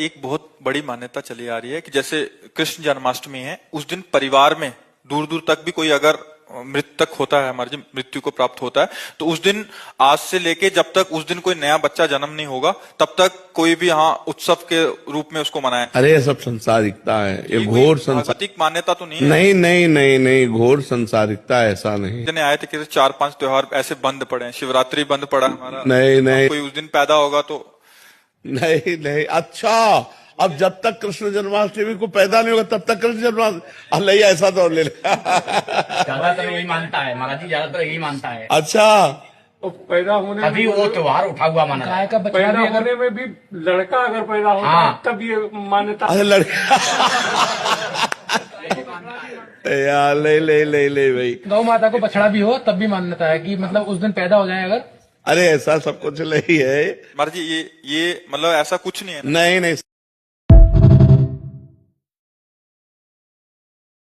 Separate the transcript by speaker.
Speaker 1: एक बहुत बड़ी मान्यता चली आ रही है कि जैसे कृष्ण जन्माष्टमी है, उस दिन परिवार में दूर दूर तक भी कोई अगर मृतक होता है, हमारी मृत्यु को प्राप्त होता है, तो उस दिन आज से लेके जब तक उस दिन कोई नया बच्चा जन्म नहीं होगा तब तक कोई भी यहाँ उत्सव के रूप में उसको मनाए।
Speaker 2: अरे ये सब संसारिकता है, ये
Speaker 1: कोई
Speaker 2: घोर संसार।
Speaker 1: भौतिक मान्यता तो नहीं है?
Speaker 2: नहीं नहीं नहीं नहीं, घोर संसारिकता, ऐसा नहीं।
Speaker 1: जने आए थे कि 4-5 त्योहार ऐसे बंद पड़े हैं, शिवरात्रि बंद पड़ा हमारा।
Speaker 2: नहीं नहीं
Speaker 1: कोई उस दिन पैदा होगा तो
Speaker 2: नहीं नहीं। अच्छा, अब जब तक कृष्ण जन्माष्टमी को पैदा नहीं होगा तब तक कृष्ण जन्माष्टमी नहीं, ऐसा तो ले
Speaker 3: ज्यादातर यही मानता है महाराज जी, ज्यादातर यही मानता है।
Speaker 2: अच्छा,
Speaker 4: तो पैदा होने
Speaker 3: अभी वो त्योहार उठा हुआ माना
Speaker 5: गाय का बछड़ा
Speaker 4: पैदा
Speaker 5: भी अगर
Speaker 4: होने में भी लड़का अगर पैदा होता है
Speaker 3: हाँ।
Speaker 4: तब ये मान्यता।
Speaker 2: अरे लड़का यार ले ले ले ले भाई।
Speaker 5: गौ माता को बछड़ा भी हो तब भी मान्यता है कि मतलब उस दिन पैदा हो जाए अगर।
Speaker 2: अरे ऐसा सब कुछ नहीं है।
Speaker 1: महाराज जी ये मतलब ऐसा कुछ नहीं है।
Speaker 2: नहीं नहीं।